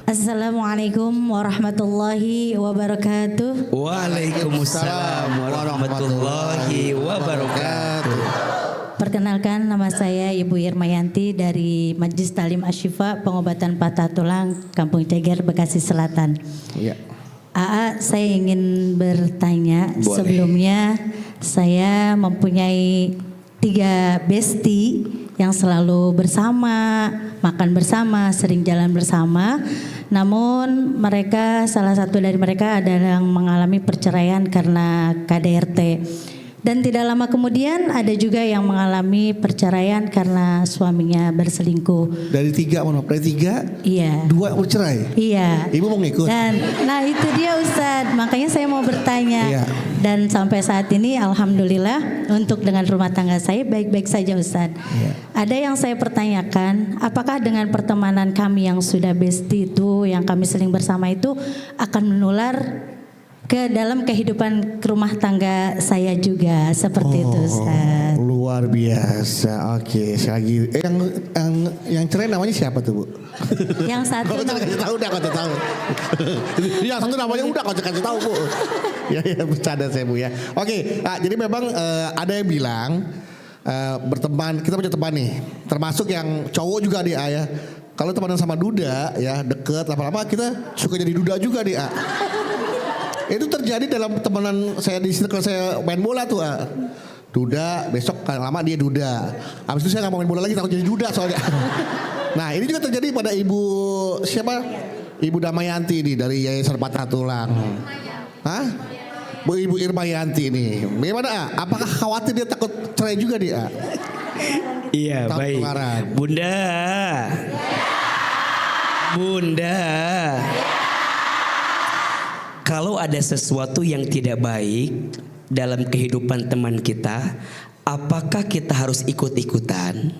Assalamualaikum warahmatullahi wabarakatuh. Waalaikumsalam warahmatullahi wabarakatuh. Perkenalkan, nama saya Ibu Irmayanti dari Majelis Talim Asyifa Pengobatan Patah Tulang Kampung Ceger, Bekasi Selatan. Ya. AA, saya ingin bertanya. Boleh. Sebelumnya saya mempunyai 3 besti yang selalu bersama, makan bersama, sering jalan bersama. Namun mereka, salah satu dari mereka adalah yang mengalami perceraian karena KDRT. Dan tidak lama kemudian ada juga yang mengalami perceraian karena suaminya berselingkuh. Dari 3, dari 3, Iya. 2 bercerai. Iya. Ibu mau ngikut? Dan nah itu dia Ustadz, makanya saya mau bertanya. Iya. Dan sampai saat ini alhamdulillah untuk dengan rumah tangga saya baik-baik saja Ustadz. Iya. Ada yang saya pertanyakan, apakah dengan pertemanan kami yang sudah bestie itu, yang kami seling bersama itu akan menular ke dalam kehidupan rumah tangga saya juga seperti itu Ustadz. Luar biasa. Oke, lagi yang cerai namanya siapa tuh, Bu? Yang satu Kau kasih tahu, udah kau tahu. Yang satu namanya udah kau kasih tahu, Bu. Ya bercanda saya, Bu ya. Oke, jadi memang ada yang bilang berteman, kita punya teman nih, termasuk yang cowok juga nih, ya. Kalau temenan sama duda ya deket lama-lama kita suka jadi duda juga nih, Itu terjadi dalam temenan saya di circle saya main bola tuh, duda, besok kan lama dia duda. Habis itu saya nggak mau main bola lagi, takut jadi duda soalnya. Nah ini juga terjadi pada ibu siapa? Ibu Damayanti nih dari Yayasan Patah Tulang. Hah? Ibu Irmayanti nih. Bagaimana? Apakah khawatir dia takut cerai juga dia? Iya, Takut baik. tularan. Bunda. Bunda. Kalau ada sesuatu yang tidak baik dalam kehidupan teman kita, apakah kita harus ikut-ikutan?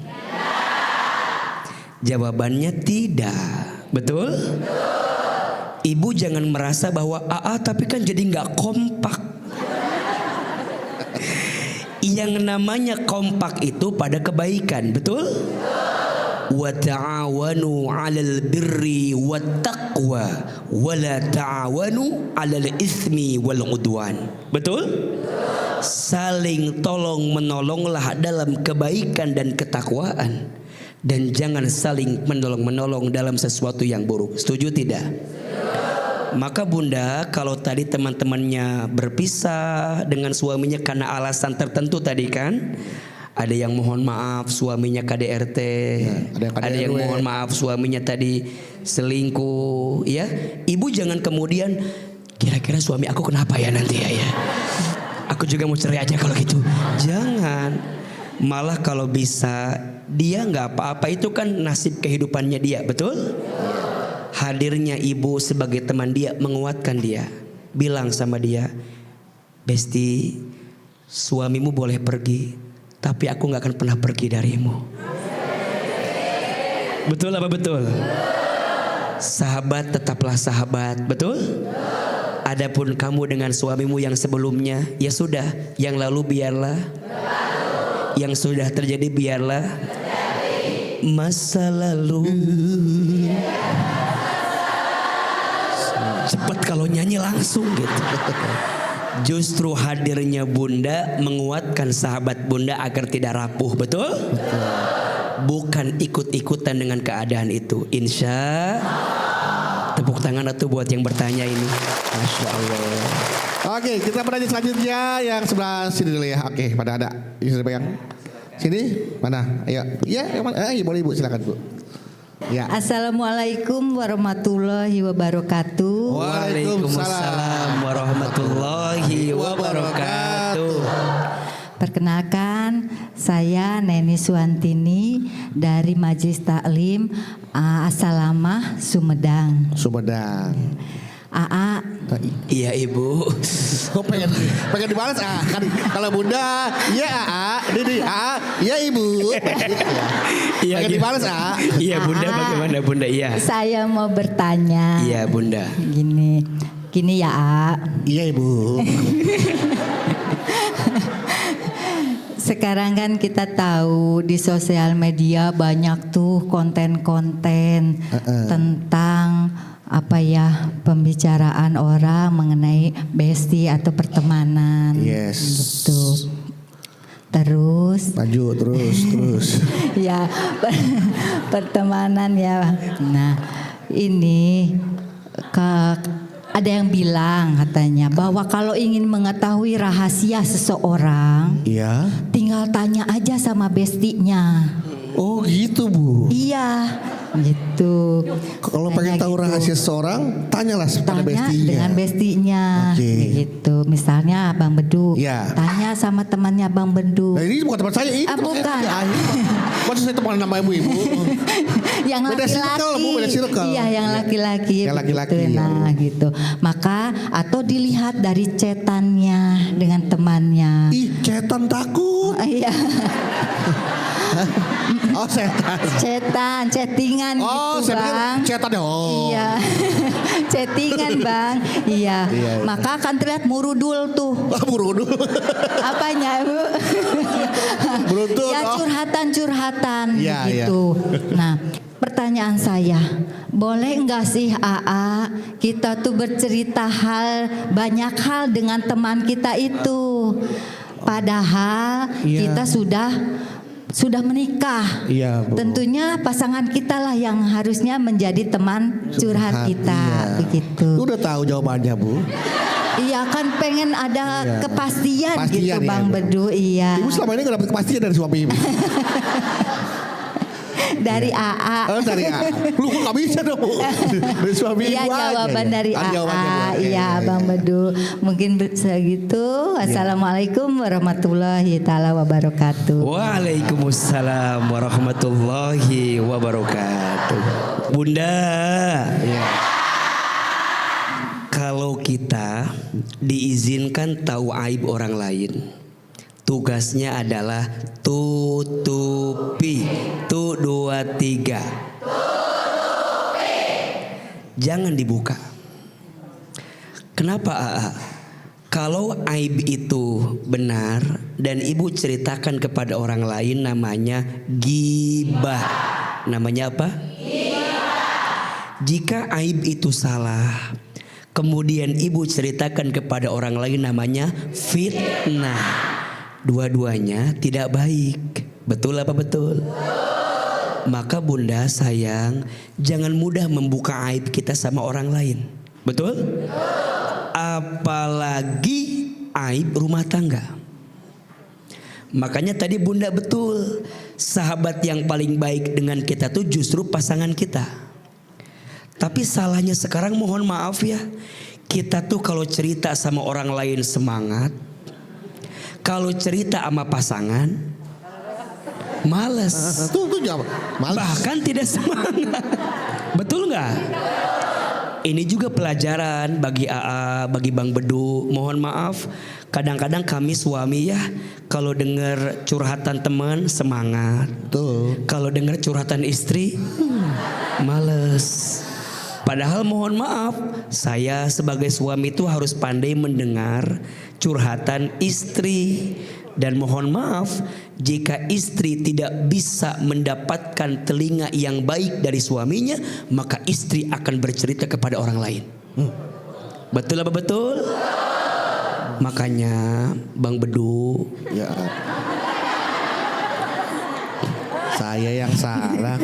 Jawabannya tidak. Betul? Ibu jangan merasa bahwa tapi kan jadi nggak kompak. Yang namanya kompak itu pada kebaikan, betul? Wa ta'awanu 'alal birri wat taqwa wa la ta'awanu 'alal itsmi wal 'udwan. Betul? Saling tolong menolonglah dalam kebaikan dan ketakwaan, dan jangan saling menolong-menolong dalam sesuatu yang buruk. Setuju tidak? Maka Bunda, kalau tadi teman-temannya berpisah dengan suaminya karena alasan tertentu tadi kan, ada yang mohon maaf suaminya KDRT, ada yang mohon maaf suaminya tadi selingkuh, ya. Ibu jangan kemudian kira-kira suami aku kenapa ya nanti ya. Aku juga mau cerai aja kalau gitu. Jangan. Malah kalau bisa dia nggak apa-apa, itu kan nasib kehidupannya dia, betul? Hadirnya ibu sebagai teman dia menguatkan dia. Bilang sama dia, Besti, suamimu boleh pergi, tapi aku gak akan pernah pergi darimu. Betul apa betul? Sahabat tetaplah sahabat, betul? Adapun kamu dengan suamimu yang sebelumnya, ya sudah, yang lalu biarlah. Yang sudah terjadi biarlah. Masa lalu. Cepat kalau nyanyi langsung gitu. Justru hadirnya Bunda menguatkan sahabat Bunda agar tidak rapuh, betul? Bukan ikut-ikutan dengan keadaan itu. Insya. Tepuk tangan atau buat yang bertanya ini. Masya Allah. Oke, kita bertanya selanjutnya yang sebelah sini dulu ya. Oke, pada ada. Ini sudah pegang. Sini, mana? Ayo. Ya, yang mana? Boleh Ibu, silakan Bu. Ya. Assalamualaikum warahmatullahi wabarakatuh. Waalaikumsalam warahmatullahi wabarakatuh. Perkenalkan, saya Neni Suantini dari Majelis Taklim Asalamah Sumedang. Sumedang. AA. Iya Ibu. Kok pengen dibalas kan kalau Bunda ya Didi ya Ibu. Iya pengen dibalas Iya Bunda, bagaimana Bunda? Iya. Saya mau bertanya. Iya Bunda. Gini ya Iya Ibu. Sekarang kan kita tahu di sosial media banyak tuh konten-konten tentang apa ya, pembicaraan orang mengenai bestie atau pertemanan. Yes. Gitu. Terus Maju terus. ya pertemanan ya. Nah, ini ada yang bilang katanya bahwa kalau ingin mengetahui rahasia seseorang, Iya. tinggal tanya aja sama bestinya. Oh gitu Bu. Iya, gitu. Kalau Kayak pengen tahu gitu. rahasia seseorang, tanyalah pada Tanya bestinya. dengan bestinya, Oke. gitu. Misalnya Bang Bedu, Iya. tanya sama temannya Bang Bedu. Nah, ini bukan teman saya, ini Ah, teman bukan. saya. Masa saya teman nama ibu-ibu? Yang Beda laki-laki, circle, Bu, beda circle. iya yang Iya. laki-laki, Yang laki-laki, begitu. iya. Nah gitu. Maka atau dilihat dari chatannya dengan temannya. Ih, cetan takut. Iya, Oh, setan. chattingan Oh, gitu saya pikir Bang. cetan ya. Oh. Iya, chattingan Bang. Iya. Iya. Maka akan terlihat murudul tuh. Buru dulu. Apanya Bu? Beruntun. Ya Oh. curhatan Iya, begitu. Nah, pertanyaan saya, boleh nggak sih AA kita tuh bercerita banyak hal dengan teman kita itu, padahal Iya. kita sudah menikah. Iya, Bu. Tentunya pasangan kita lah yang harusnya menjadi teman curhat kita, Iya. begitu. Lu udah tahu jawabannya, Bu. Iya kan pengen ada Iya. kepastian Pastian, gitu iya, Bang Bu. Bedu, iya. Ibu selama ini gak dapet kepastian dari suami ibu. Dari AA. Oh, dari A. Lu kok gak bisa dong, Bu? Dari suami Iya ibu aja. jawaban ya? dari Ah, jawabannya, Bu. AA. Oke, Iya Bang Bedu. Mungkin segitu. Assalamualaikum warahmatullahi taala wabarakatuh. Waalaikumsalam warahmatullahi wabarakatuh. Bunda, kalau kita diizinkan tahu aib orang lain, tugasnya adalah tutupi. 2, 3. Jangan dibuka. Kenapa AA? Kalau aib itu benar dan ibu ceritakan kepada orang lain, namanya ghibah. Namanya apa? Jika aib itu salah, kemudian ibu ceritakan kepada orang lain, namanya fitnah. Dua-duanya tidak baik. Betul apa betul? Maka bunda sayang, jangan mudah membuka aib kita sama orang lain. Betul? Apalagi aib rumah tangga. Makanya tadi bunda betul, sahabat yang paling baik dengan kita tuh justru pasangan kita. Tapi salahnya sekarang, mohon maaf ya, kita tuh kalau cerita sama orang lain semangat, kalau cerita sama pasangan males. Tuh jawab. Males. Bahkan tidak semangat. Betul nggak? Ini juga pelajaran bagi AA, bagi Bang Bedu. Mohon maaf, kadang-kadang kami suami ya, kalau dengar curhatan teman semangat. Tuh. Kalau dengar curhatan istri, males. Padahal mohon maaf, saya sebagai suami itu harus pandai mendengar curhatan istri. Dan mohon maaf, jika istri tidak bisa mendapatkan telinga yang baik dari suaminya, maka istri akan bercerita kepada orang lain. Betul apa betul? Makanya Bang Bedu, Ya. Saya yang salah.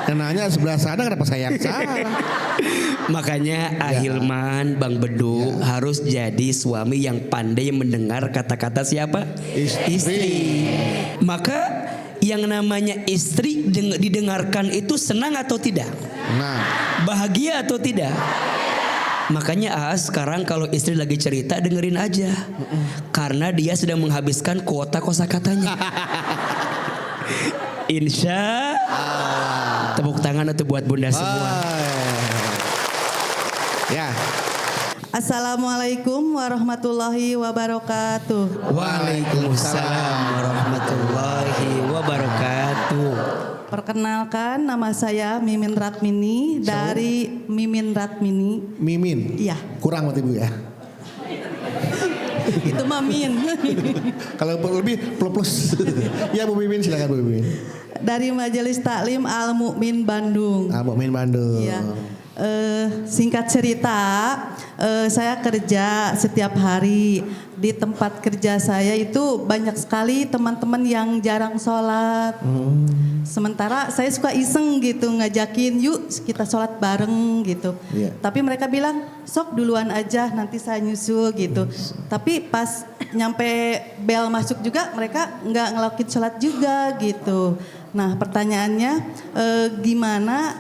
Yang nanya sebelah sana, kenapa saya yang salah? makanya Ahilman, Bang Bedu harus jadi suami yang pandai mendengar kata-kata siapa? Istri. Maka yang namanya istri didengarkan itu senang atau tidak? Nah, Bahagia atau tidak? Makanya sekarang kalau istri lagi cerita dengerin aja, karena dia sedang menghabiskan kuota kosakatanya. Insya tepuk tangan untuk buat bunda semua. ya. Assalamualaikum warahmatullahi wabarakatuh. Waalaikumsalam warahmatullahi wabarakatuh. Perkenalkan, nama saya Mimin Ratmini dari Mimin Ratmini. Mimin. Iya. Kurang berarti Bu ya. Itu Mamin. Kalau lebih plus. Ya Bu Mimin, silakan Bu Mimin. dari Majelis Taklim Al Mukmin Bandung. Al Mukmin Bandung. Iya. Singkat cerita, saya kerja setiap hari di tempat kerja saya itu banyak sekali teman-teman yang jarang sholat. Sementara saya suka iseng gitu ngajakin, yuk kita sholat bareng gitu. Iya. Tapi mereka bilang sok duluan aja, nanti saya nyusul gitu. Tapi pas nyampe bel masuk juga mereka nggak ngelakuin sholat juga gitu. Nah pertanyaannya gimana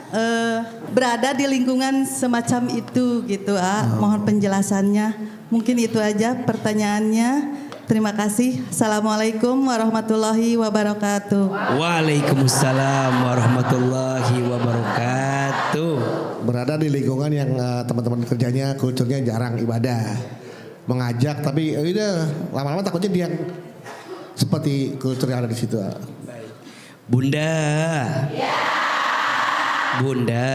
berada di lingkungan semacam itu gitu mohon penjelasannya. Mungkin itu aja pertanyaannya. Terima kasih. Assalamualaikum warahmatullahi wabarakatuh. Waalaikumsalam warahmatullahi wabarakatuh. Berada di lingkungan yang teman-teman kerjanya kulturnya jarang ibadah, mengajak tapi udah lama-lama takutnya dia seperti kultur yang ada di situ. Bunda. Bunda.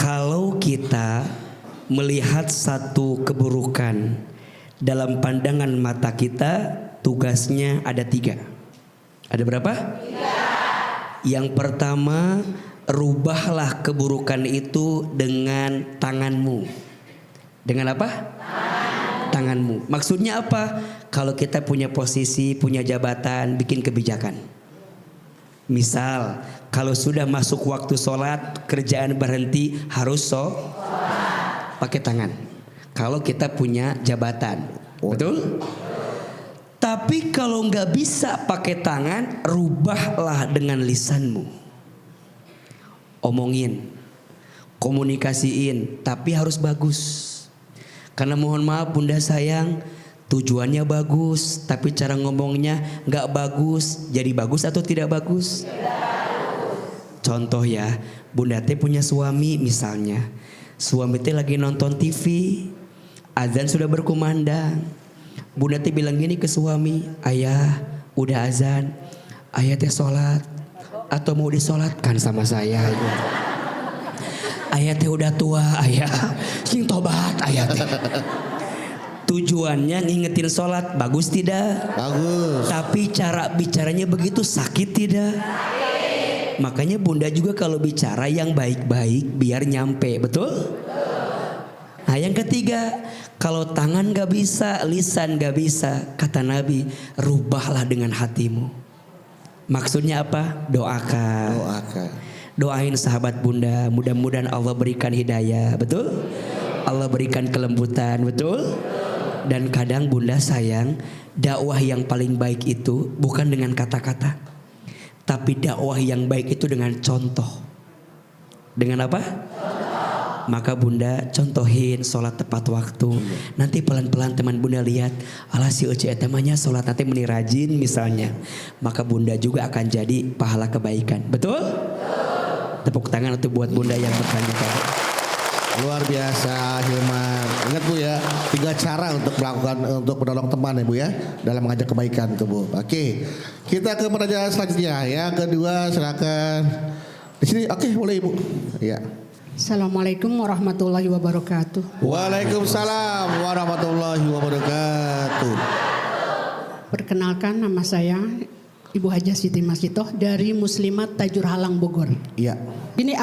Kalau kita melihat satu keburukan dalam pandangan mata kita, tugasnya ada 3. Ada berapa? 3. Yang pertama, rubahlah keburukan itu dengan tanganmu. Dengan apa? Tanganmu. Maksudnya apa? Kalau kita punya posisi, punya jabatan, bikin kebijakan. Misal, kalau sudah masuk waktu sholat, kerjaan berhenti, harus pakai tangan. Kalau kita punya jabatan, betul? Tapi kalau nggak bisa pakai tangan, rubahlah dengan lisanmu. Omongin, komunikasiin, tapi harus bagus. Karena mohon maaf bunda sayang, tujuannya bagus, tapi cara ngomongnya nggak bagus. Jadi bagus atau tidak bagus? Contoh ya, bunda teh punya suami misalnya. Suami teh lagi nonton TV, azan sudah berkumandang. Bunda teh bilang gini ke suami, ayah udah azan, ayah teh sholat atau mau disolatkan sama saya? Ayah teh udah tua, ayah sing tobat ayah teh. Tujuannya ngingetin sholat, bagus tidak? Bagus. Tapi cara bicaranya begitu sakit tidak? Makanya bunda juga kalau bicara yang baik-baik biar nyampe, betul? Nah yang ketiga, kalau tangan gak bisa, lisan gak bisa, kata Nabi, rubahlah dengan hatimu. Maksudnya apa? Doakan. Doakan. Doain sahabat bunda, mudah-mudahan Allah berikan hidayah, betul? Allah berikan kelembutan, betul? Dan kadang bunda sayang, dakwah yang paling baik itu bukan dengan kata-kata, tapi dakwah yang baik itu dengan contoh. Dengan apa? Maka bunda contohin sholat tepat waktu. Nanti pelan-pelan teman bunda lihat, alah si Ece temanya sholat nanti meni rajin misalnya. Maka bunda juga akan jadi pahala kebaikan, betul? Tepuk tangan untuk buat bunda yang bertanya tadi. Luar biasa Hilman. Ingat Bu ya, 3 cara untuk melakukan untuk menolong teman ya Bu ya, dalam mengajak kebaikan itu Bu. Oke, kita ke pertanyaan selanjutnya. Yang kedua silakan di sini. Oke, boleh Ibu. Ya. Assalamualaikum warahmatullahi wabarakatuh. Waalaikumsalam warahmatullahi wabarakatuh. Perkenalkan nama saya Ibu Hajah Siti Masitoh dari Muslimat Tajur Halang Bogor. Iya. Gini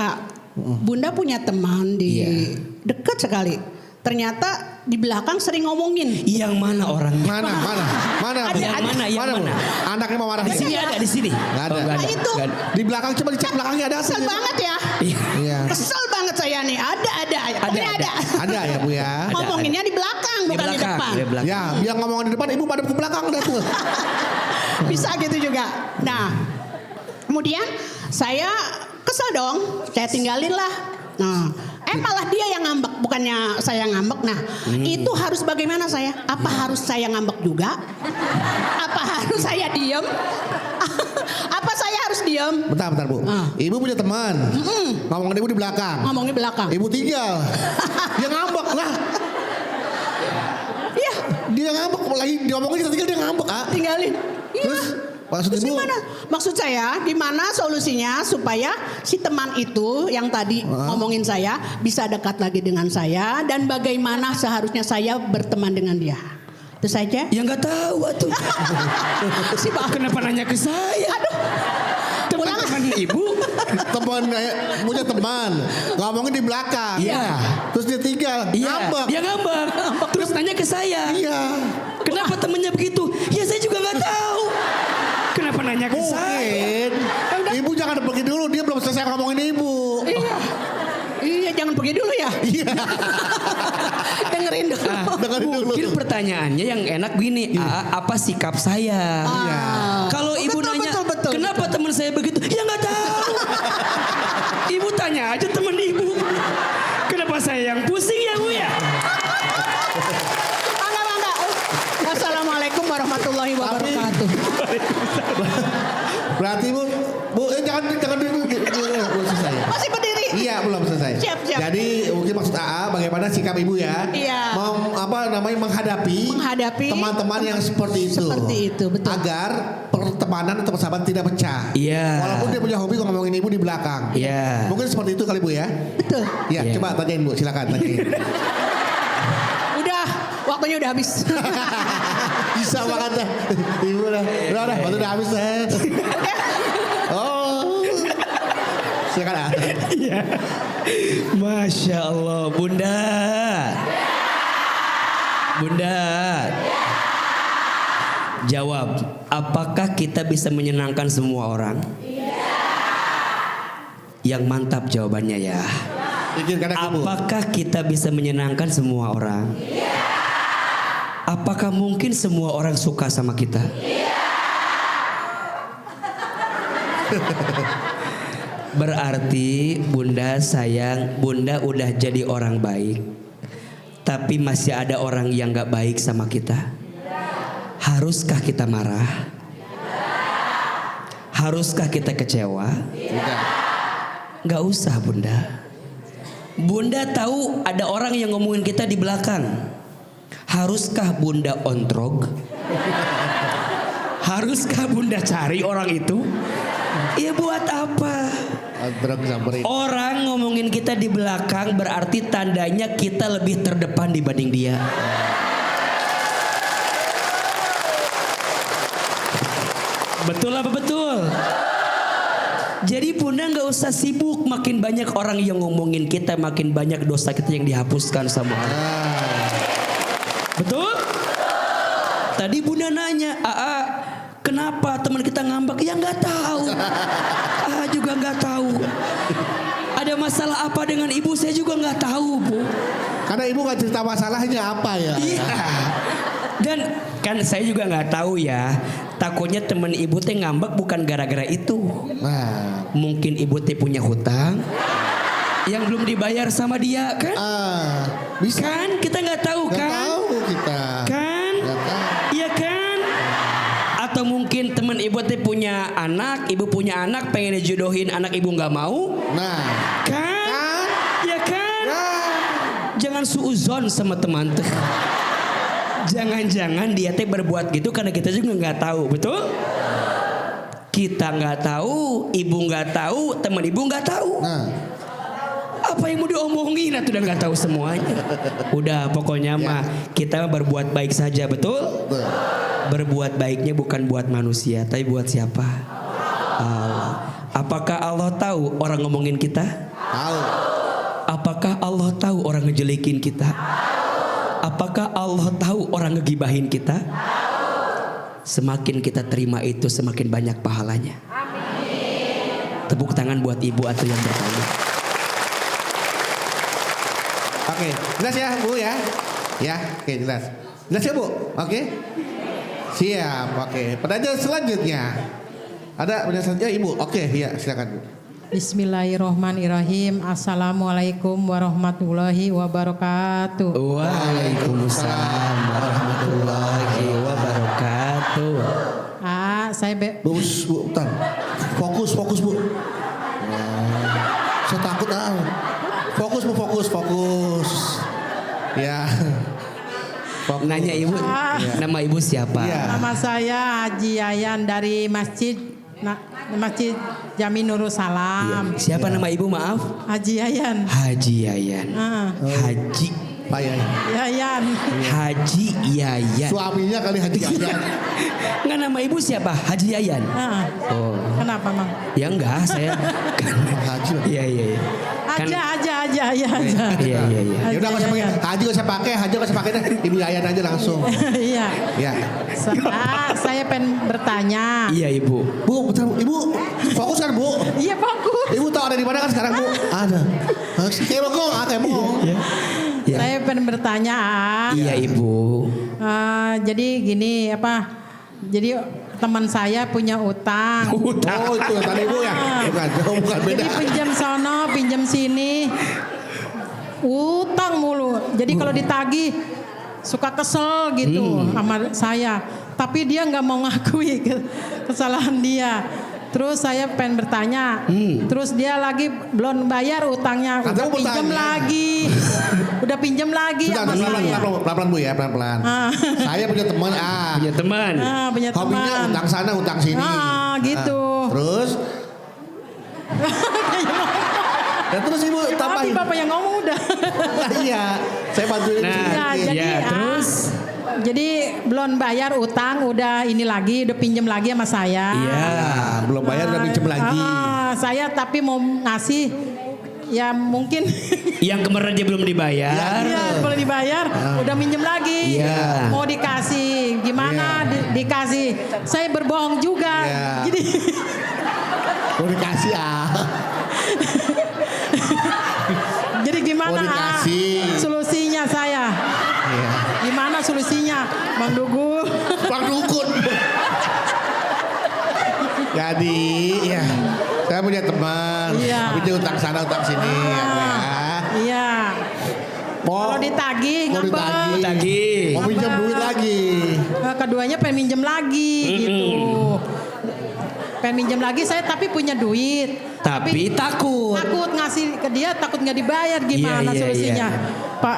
Bunda punya teman di dekat sekali. Ternyata di belakang sering ngomongin. Yang mana orangnya? Mana? Yang mana? Anaknya mau marah Di sini ada di sini. Nggak ada. Nah itu Di belakang coba dicek belakangnya ada. kesel banget ya. Iya. Kesel banget saya nih. Ada. Ada ya Bu ya. Ngomonginnya di belakang bukan di depan. Di belakang. Ya, biar ngomongin di depan Ibu pada ke belakang dah tuh. Bisa gitu juga. Nah, kemudian saya kesel dong, saya tinggalin lah. Nah, malah dia yang ngambek, bukannya saya ngambek. Nah, itu harus bagaimana saya? Apa harus saya ngambek juga? Apa harus saya diem? Apa saya harus diem? Bentar Bu. Ibu punya teman. Ngomongin Ibu di belakang. Ngomongin belakang. Ibu tinggal. Dia ngambek lah. Iya, Dia ngambek lagi diomongin kita tinggal dia ngambek. tinggalin. Iya. Terus maksud Terus Ibu? gimana? Maksud saya di mana solusinya supaya si teman itu yang tadi ngomongin saya bisa dekat lagi dengan saya dan bagaimana seharusnya saya berteman dengan dia. Itu saja. Ya nggak tahu atuh. Si Pak. Kenapa nanya ke saya? Aduh. Teman-teman ibu. Teman punya teman ngomongin di belakang. Iya. Terus dia tinggal Iya. ngambek. Dia ngambek. Terus nanya ke saya. Iya. Kenapa temennya begitu? Ya saya juga nggak tahu. Kenapa nanya ke saya? Mungkin ibu jangan pergi dulu, dia belum selesai ngomongin ibu. Iya. Iya, jangan pergi dulu ya. Iya. Dengerin dulu. Dengerin dulu. Mungkin pertanyaannya yang enak gini, apa sikap saya? Iya. Kalau ibu Betul, nanya, betul, betul, kenapa teman saya begitu? Ya nggak tahu. Ibu tanya aja teman ibu. Kenapa saya yang pusing ya bu ya? Bangga. Wassalamualaikum warahmatullahi wabarakatuh. Berarti bu jangan dulu selesai. Masih berdiri. Iya belum selesai. Siap. Jadi mungkin maksud AA bagaimana sikap ibu ya? Iya. Menghadapi teman-teman yang seperti itu. Seperti itu, betul. Agar pertemanan atau persahabatan tidak pecah. Iya. Walaupun dia punya hobi ngomongin ibu di belakang. Iya. Mungkin seperti itu kali bu ya? Betul. Iya. Iya. Coba tanyain bu, silakan tanyain. Udah, waktunya udah habis. Bisa makan dah. Ibu dah. Udah, waktu udah habis dah. Oh. Silakan ah. Iya. Masya Allah, Bunda. Bunda. Jawab, apakah kita bisa menyenangkan semua orang? Yang mantap jawabannya ya. Pikirkan aku bu. Apakah kita bisa menyenangkan semua orang? Apakah mungkin semua orang suka sama kita? Berarti Bunda sayang, Bunda udah jadi orang baik, tapi masih ada orang yang gak baik sama kita. Haruskah kita marah? Haruskah kita kecewa? Gak usah Bunda. Bunda tahu ada orang yang ngomongin kita di belakang. Haruskah Bunda ontrog? Haruskah Bunda cari orang itu? Ya buat apa? Orang ngomongin kita di belakang berarti tandanya kita lebih terdepan dibanding dia. Betul apa betul? Jadi Bunda nggak usah sibuk, makin banyak orang yang ngomongin kita, makin banyak dosa kita yang dihapuskan sama Allah. Betul? Tadi Bunda nanya, kenapa teman kita ngambek? Ya nggak tahu. Juga nggak tahu. Ada masalah apa dengan ibu? Saya juga nggak tahu, Bu. Karena ibu nggak cerita masalahnya apa ya. Iya. Dan kan saya juga nggak tahu ya. Takutnya teman ibu teh ngambek bukan gara-gara itu. Nah. Mungkin ibu teh punya hutang yang belum dibayar sama dia kan? Bisa. Kan kita nggak tahu Nggak kan? tahu kita. Kan? Nggak tahu. Iya kan? Atau mungkin teman ibu teh punya anak, ibu punya anak pengen dijodohin anak ibu nggak mau? Nah. Kan? Ya kan? Ya. Jangan suuzon sama teman tuh. Jangan-jangan dia teh berbuat gitu karena kita juga nggak tahu, betul? Kita nggak tahu, ibu nggak tahu, teman ibu nggak tahu. Nah. Apa yang mau diomongin atau udah nggak tahu semuanya. Udah pokoknya mah kita berbuat baik saja, betul? Betul. Berbuat baiknya bukan buat manusia, tapi buat siapa? Allah. Apakah Allah tahu orang ngomongin kita? Tahu. Apakah Allah tahu orang ngejelekin kita? Apakah Allah tahu orang ngegibahin kita? Semakin kita terima itu, semakin banyak pahalanya. Tepuk tangan buat ibu atau yang bertanya. Oke, jelas ya Bu ya? Ya, oke jelas. Jelas ya Bu? Oke? Siap, oke. Pertanyaan selanjutnya. Ada pertanyaan selanjutnya Ibu? Oke, ya silakan Bu. Bismillahirrahmanirrahim. Assalamualaikum warahmatullahi wabarakatuh. Waalaikumsalam warahmatullahi wabarakatuh. Saya Bu, bentar. Fokus Bu. Saya takut Fokus Bu, fokus. Ya. Fokus. Nanya ibu, nama ibu siapa? Iya. Nama saya Haji Yayan dari Masjid Jami Nurul Salam. Siapa nama ibu maaf? Haji Yayan. Haji Yayan. Ah. Haji Pak Yayan. Yayan. Haji Yayan. Suaminya kali Haji Yayan. Nggak, nama ibu siapa? Haji Yayan. Ah, Oh. kenapa Mang? Ya enggak, saya kan. Haji. Iya iya iya. Kan- Aja ya aja. Iya iya iya. Ya udah nggak usah pakai Haji, nggak usah pakai Haji, nggak usah pakai deh. Ibu Yayan aja langsung. Iya. Ya. Saya pengen bertanya. Iya ibu. Bu, betul, Ibu fokus kan Bu? Iya bagus. Ibu tahu ada di mana kan sekarang Bu? Ada. Kayak bengong, kayak bengong. Ya. Saya pengen bertanya. Iya ibu. Jadi gini apa? Jadi teman saya punya utang. Oh itu yang tadi Ibu ya? Bukan beda. Jadi pinjam sono, pinjam sini. Utang mulu. Jadi kalau ditagih suka kesel gitu sama saya. Tapi dia nggak mau ngakui kesalahan dia. Terus saya pengen bertanya. Terus dia lagi belum bayar utangnya. Katanya Udah mau pinjam bertanya. lagi. Udah pinjam lagi sama saya. Pelan-pelan Bu ya, pelan-pelan. Saya punya teman Punya teman. Punya hobinya teman. utang sana, utang sini. Gitu. Terus? Ya terus Ibu Tapi tambahin. bapak yang ngomong udah. Nah, iya, saya bantuin Nah, sedikit. jadi ya, terus? Jadi belum bayar utang, udah ini lagi, udah pinjam lagi sama saya. Iya. Nah, belum bayar udah pinjam lagi. Saya tapi mau ngasih, ya mungkin. Yang kemarin aja belum dibayar. Iya, boleh dibayar, udah minjem lagi. Iya. Mau dikasih, gimana dikasih? Saya berbohong juga. Iya. Jadi Mau dikasih jadi gimana? Mau dikasih. Solusinya saya? Iya. Gimana solusinya, Bang Dugu? Bang Dukun. Jadi, ya, saya punya teman. Iya. Tapi dia utang sana, utang sini. Ya, Bu, ya. Iya. Kalau ditagih mau ngambek. ditagih. Ditagih. Mau pinjam duit lagi. Keduanya pengen minjem lagi gitu. Pengen minjem lagi saya tapi punya duit. Tapi takut. Takut ngasih ke dia, takut nggak dibayar. Gimana Iya, iya, solusinya? iya. Pak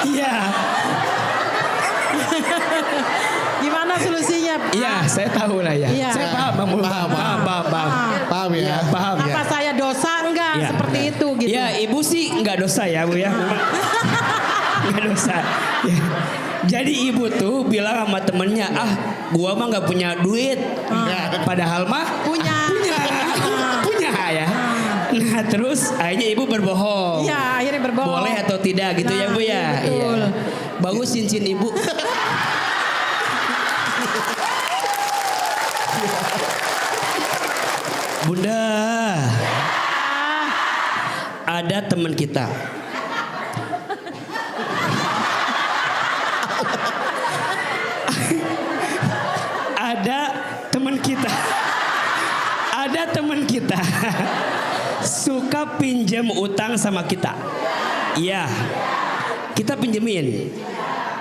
Iya. gimana solusinya? Iya, saya tahu lah ya. Iya. Saya paham, Bang Mul. Paham. Paham. Paham ya? Iya, paham. Apa saya dosa enggak Iya. seperti itu gitu? Ya, ibu sih nggak dosa ya, Bu ya. Memang nggak dosa. Ya. Jadi ibu tuh bilang sama temennya, gua mah nggak punya duit. Padahal mah Punya. punya ya. Nah terus akhirnya ibu berbohong. Iya, akhirnya berbohong. Boleh atau tidak gitu ya Nah, Bu ya. iya, betul. Iya. Bagus cincin ibu. Bunda, ada teman kita. Ada teman kita. Ada teman kita. Suka pinjam utang sama kita. Iya. Kita pinjemin.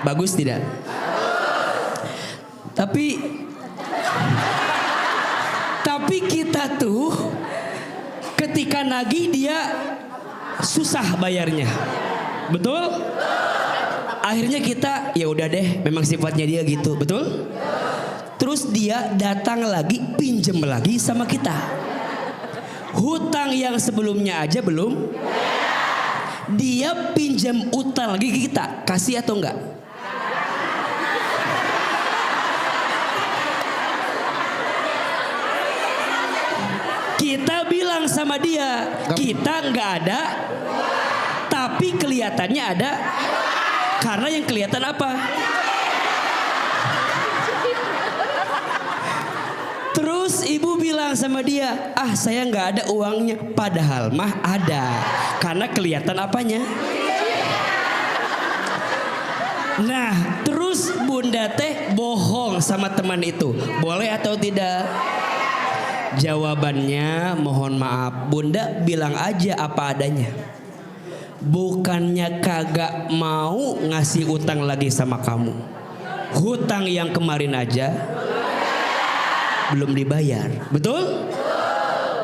Bagus tidak? Tapi kita tuh ketika nagih dia susah bayarnya. Betul? Akhirnya kita ya udah deh, memang sifatnya dia gitu, betul? Terus dia datang lagi pinjem lagi sama kita. Hutang yang sebelumnya aja belum. Dia pinjam utang lagi ke kita, kasih atau enggak? Kita bilang sama dia, kita nggak ada, tapi kelihatannya ada. Karena yang kelihatan apa? Terus ibu bilang sama dia, saya nggak ada uangnya. Padahal mah ada. Karena kelihatan apanya? Nah, terus bunda teh bohong sama teman itu. Boleh atau tidak? Jawabannya mohon maaf, bunda bilang aja apa adanya. Bukannya kagak mau ngasih utang lagi sama kamu. Hutang yang kemarin aja belum dibayar. Betul?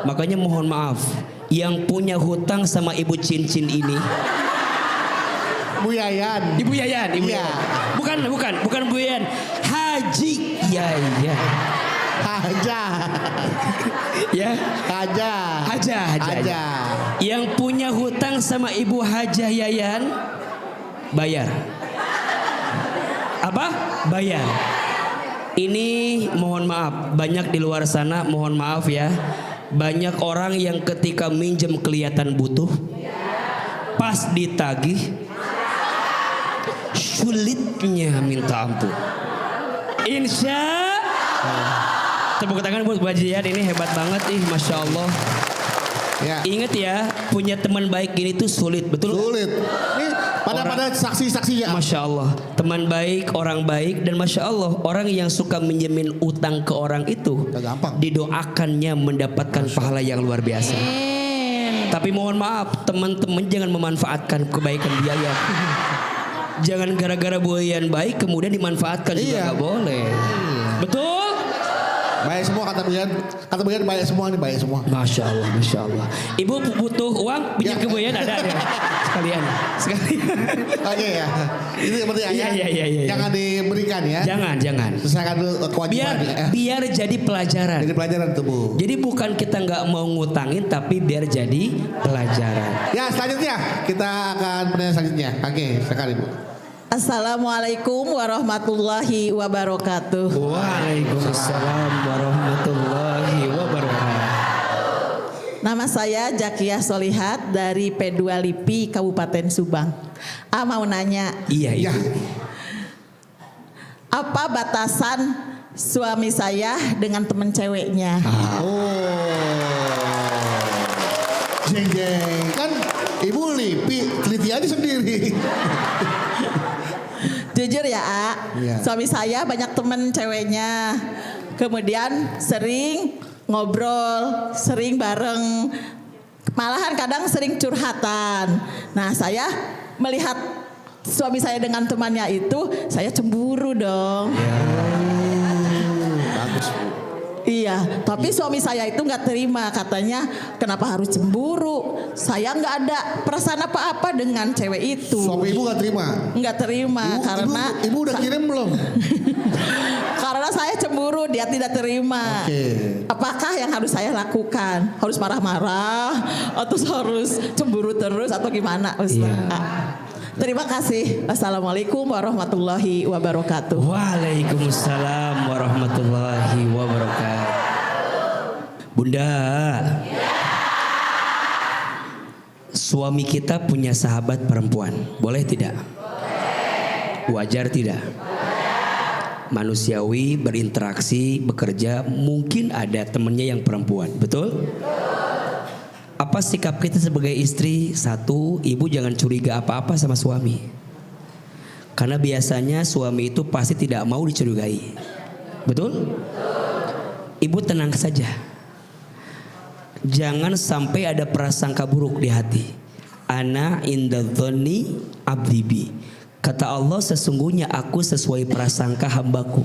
Makanya mohon maaf, yang punya hutang sama ibu cincin ini Bu Yayan. Ibu Yayan, Ibu Iya. Yayan. Bukan Bu Yayan. Haji Yayan. Aja. Ya. Aja. Haja. Yang punya hutang sama Ibu Hajah Yayan bayar. Apa? Bayar. Ini mohon maaf, banyak di luar sana mohon maaf ya. Banyak orang yang ketika minjem kelihatan butuh, pas ditagih sulitnya minta ampun. Insya tepuk tangan buat Bu Hajian, ini hebat banget nih, Masya Allah. Ya. Ingat ya, punya teman baik gini tuh sulit, betul? Sulit. Ini pada saksi-saksinya. Masya Allah, teman baik, orang baik, dan Masya Allah orang yang suka minjemin utang ke orang itu Gak gampang. didoakannya mendapatkan pahala yang luar biasa. Tapi mohon maaf, teman-teman jangan memanfaatkan kebaikan biaya. Jangan gara-gara buayan baik kemudian dimanfaatkan juga Iya. nggak boleh. Betul? Baik semua kata Buyan baik semua nih, baik semua. Masya Allah, Masya Allah. Ibu butuh uang, pinjam Ya. ke Buyan ada. Sekalian. Oke ya. Itu yang penting ya. Iya. Jangan diberikan ya. Jangan. Selesaikan dulu kewajiban ya. Biar jadi pelajaran. Jadi pelajaran tuh Bu. Jadi bukan kita nggak mau ngutangin, tapi biar jadi pelajaran. Ya selanjutnya kita akan pertanyaan selanjutnya. Oke, sekali Bu. Assalamualaikum warahmatullahi wabarakatuh. Waalaikumsalam warahmatullahi wabarakatuh. Nama saya Jakiyah Solihat dari P2 LIPI Kabupaten Subang. Mau nanya, Iya. Ya. apa batasan suami saya dengan teman ceweknya? Oh. Jeng. Kan Ibu Lipi teliti aja sendiri. Jujur ya, A, Iya. suami saya banyak teman ceweknya. Kemudian sering ngobrol, sering bareng. Malahan kadang sering curhatan. Nah, saya melihat suami saya dengan temannya itu, saya cemburu dong. Bagus Bu. Iya, tapi suami saya itu nggak terima, katanya kenapa harus cemburu? Saya nggak ada perasaan apa-apa dengan cewek itu. Suami Ibu gak terima. Nggak terima karena Ibu udah kirim belum? karena saya cemburu, dia tidak terima. Oke. Apakah yang harus saya lakukan? Harus marah-marah atau harus cemburu terus atau gimana, Ustaz? Iya. Terima kasih. Assalamualaikum warahmatullahi wabarakatuh. Waalaikumsalam warahmatullahi wabarakatuh. Bunda, suami kita punya sahabat perempuan, boleh tidak? Wajar tidak? Manusiawi, berinteraksi, bekerja, mungkin ada temennya yang perempuan, betul? Apa sikap kita sebagai istri? Satu, ibu jangan curiga apa-apa sama suami. Karena biasanya suami itu pasti tidak mau dicurigai. Betul? Ibu tenang saja. Jangan sampai ada prasangka buruk di hati. Ana inda dhonni abdi bi. Kata Allah, sesungguhnya aku sesuai prasangka hambaku.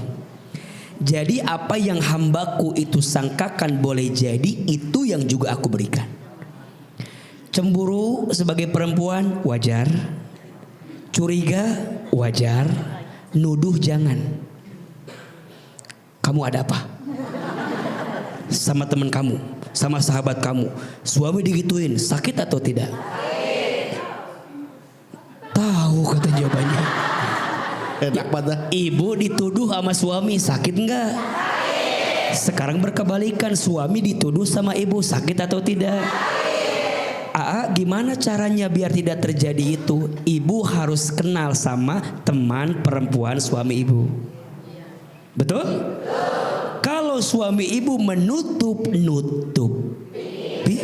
Jadi apa yang hambaku itu sangkakan boleh jadi, itu yang juga aku berikan. Cemburu sebagai perempuan wajar, curiga wajar, nuduh jangan. Kamu ada apa? Sama teman kamu, sama sahabat kamu, suami digituin, sakit atau tidak? Tahu kata jawabannya. Enak banget. Ibu dituduh sama suami, sakit enggak? Sekarang berkebalikan, suami dituduh sama ibu, sakit atau tidak? Gimana caranya biar tidak terjadi itu? Ibu harus kenal sama teman perempuan suami ibu. Betul? Kalau suami ibu menutup-nutupi,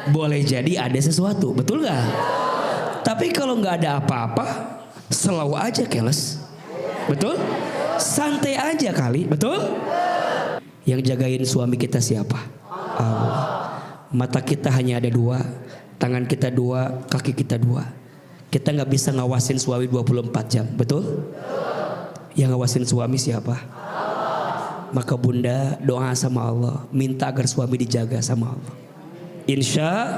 boleh jadi ada sesuatu, betul gak? Tapi kalau nggak ada apa-apa, selalu aja keles, betul? Santai aja kali, betul? Yang jagain suami kita siapa? Allah. Mata kita hanya ada dua, tangan kita dua, kaki kita dua. Kita nggak bisa ngawasin suami 24 jam, betul? Yang ngawasin suami siapa? Maka bunda doa sama Allah, minta agar suami dijaga sama Allah. Insya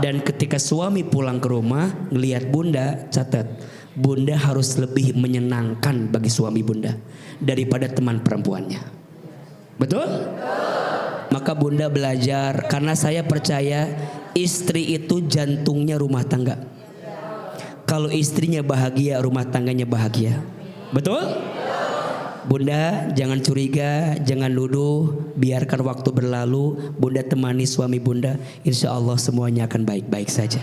Dan ketika suami pulang ke rumah ngelihat bunda, catat, bunda harus lebih menyenangkan bagi suami bunda daripada teman perempuannya. Betul? Maka bunda belajar, karena saya percaya istri itu jantungnya rumah tangga. Kalau istrinya bahagia, rumah tangganya bahagia. Betul? Bunda jangan curiga, jangan nuduh, biarkan waktu berlalu. Bunda temani suami bunda, insya Allah semuanya akan baik-baik saja.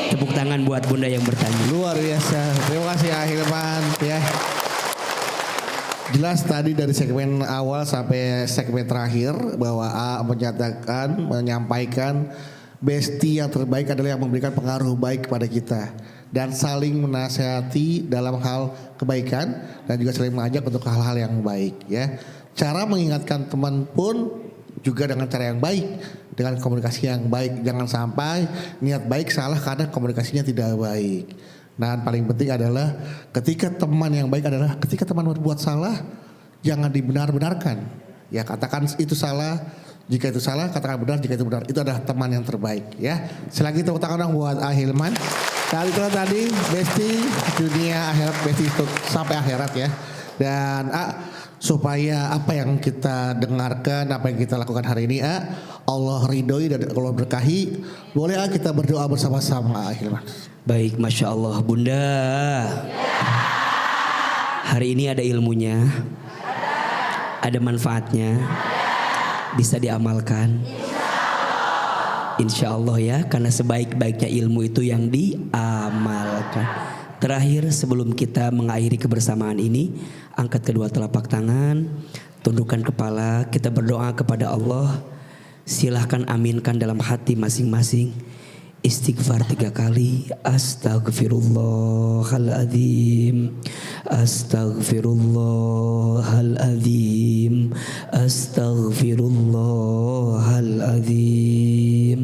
Tepuk tangan buat bunda yang bertanya. Luar biasa. Terima kasih Ahilman ya. Jelas tadi dari segmen awal sampai segmen terakhir bahwa A menyatakan, menyampaikan bestie yang terbaik adalah yang memberikan pengaruh baik kepada kita dan saling menasihati dalam hal kebaikan dan juga saling mengajak untuk hal-hal yang baik ya. Cara mengingatkan teman pun juga dengan cara yang baik, dengan komunikasi yang baik. Jangan sampai niat baik salah karena komunikasinya tidak baik. Nah, paling penting adalah ketika teman yang baik adalah ketika teman berbuat salah jangan dibenar-benarkan. Ya, katakan itu salah, jika itu salah katakan benar, jika itu benar. Itu adalah teman yang terbaik ya. Selagi tepuk tangan dong buat Ahilman. Dan itu tadi bestie dunia akhirat, bestie untuk sampai akhirat ya. Dan supaya apa yang kita dengarkan, apa yang kita lakukan hari ini Allah ridhoi dan Allah berkahi. Boleh kita berdoa bersama-sama Ahilman. Baik, Masya Allah bunda. Hari ini ada ilmunya, ada manfaatnya, bisa diamalkan. Insya Allah ya, karena sebaik-baiknya ilmu itu yang diamalkan. Terakhir sebelum kita mengakhiri kebersamaan ini, angkat kedua telapak tangan, tundukkan kepala, kita berdoa kepada Allah. Silahkan aminkan dalam hati masing-masing. Istighfar 3 kali. Astaghfirullahaladzim, Astaghfirullahaladzim, Astaghfirullahaladzim.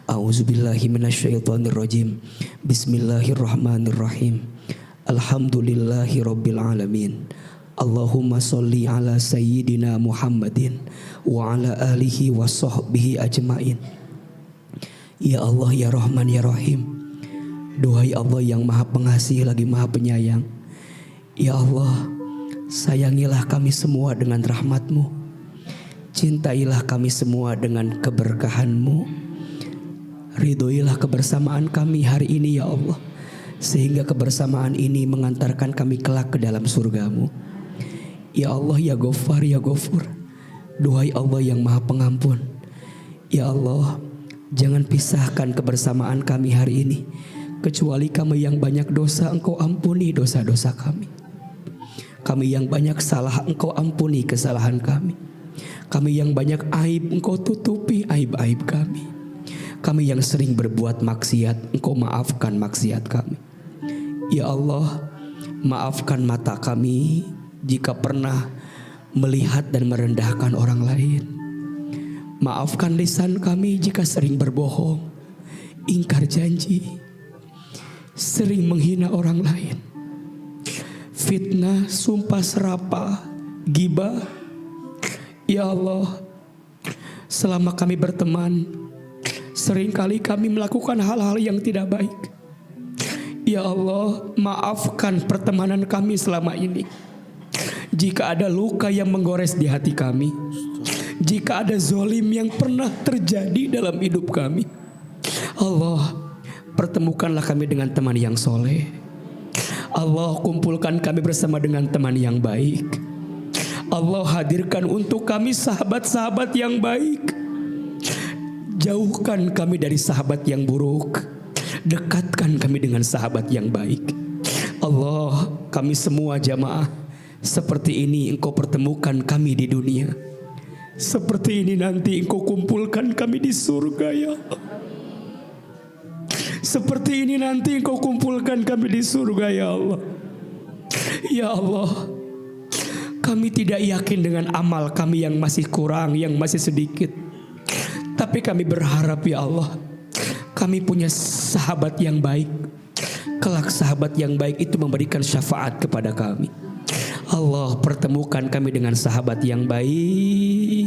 A'udzubillahi minasyaitonirrajim. Bismillahirrahmanirrahim. Alhamdulillahi rabbil alamin. Allahumma sholli ala sayyidina Muhammadin wa ala alihi wa sahbihi ajmain. Ya Allah, ya Rahman, ya Rahim. Duhai Allah yang maha pengasih lagi maha penyayang. Ya Allah, sayangilah kami semua dengan rahmat-Mu. Cintailah kami semua dengan keberkahan-Mu. Ridhoilah kebersamaan kami hari ini ya Allah, sehingga kebersamaan ini mengantarkan kami kelak ke dalam surga-Mu. Ya Allah, ya Ghaffar, ya Ghafur. Duhai Allah yang maha pengampun. Ya Allah, jangan pisahkan kebersamaan kami hari ini. Kecuali kami yang banyak dosa, Engkau ampuni dosa-dosa kami. Kami yang banyak salah, Engkau ampuni kesalahan kami. Kami yang banyak aib, Engkau tutupi aib-aib kami. Kami yang sering berbuat maksiat, Engkau maafkan maksiat kami. Ya Allah, maafkan mata kami jika pernah melihat dan merendahkan orang lain. Maafkan lisan kami jika sering berbohong, ingkar janji, sering menghina orang lain, fitnah, sumpah serapah, ghibah. Ya Allah, selama kami berteman, seringkali kami melakukan hal-hal yang tidak baik. Ya Allah, maafkan pertemanan kami selama ini. Jika ada luka yang menggores di hati kami, jika ada zolim yang pernah terjadi dalam hidup kami, Allah, pertemukanlah kami dengan teman yang soleh. Allah, kumpulkan kami bersama dengan teman yang baik. Allah, hadirkan untuk kami sahabat-sahabat yang baik. Jauhkan kami dari sahabat yang buruk. Dekatkan kami dengan sahabat yang baik. Allah, kami semua jamaah seperti ini Engkau pertemukan kami di dunia. Seperti ini nanti Engkau kumpulkan kami di surga ya Allah. Seperti ini nanti Engkau kumpulkan kami di surga ya Allah. Ya Allah, kami tidak yakin dengan amal kami yang masih kurang, yang masih sedikit. Tapi kami berharap ya Allah, kami punya sahabat yang baik. Kelak sahabat yang baik itu memberikan syafaat kepada kami. Allah, pertemukan kami dengan sahabat yang baik.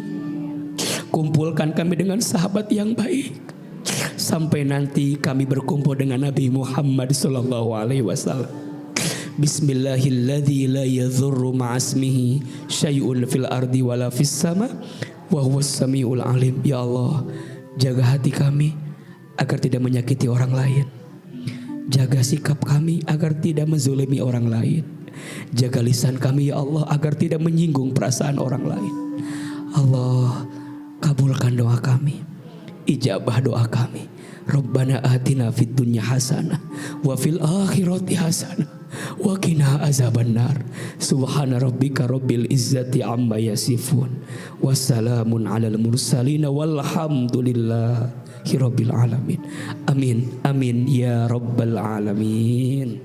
Kumpulkan kami dengan sahabat yang baik. sampai nanti kami berkumpul dengan Nabi Muhammad sallallahu alaihi wasallam. Bismillahilladzi la yadhurru ma'asmihi syai'un fil ardi wala fis sama wa huwas samiul alim. Ya Allah, jaga hati kami agar tidak menyakiti orang lain. Jaga sikap kami agar tidak menzalimi orang lain. Jaga lisan kami ya Allah agar tidak menyinggung perasaan orang lain. Allah, kabulkan doa kami, ijabah doa kami. Rabbana atina fid dunya hasanah wa fil akhirati hasanah wa qina azabannar. Subhana rabbika rabbil izzati amma yasifun. Wassalamun alal mursalin walhamdulillahi rabbil alamin. Amin amin ya rabbal alamin.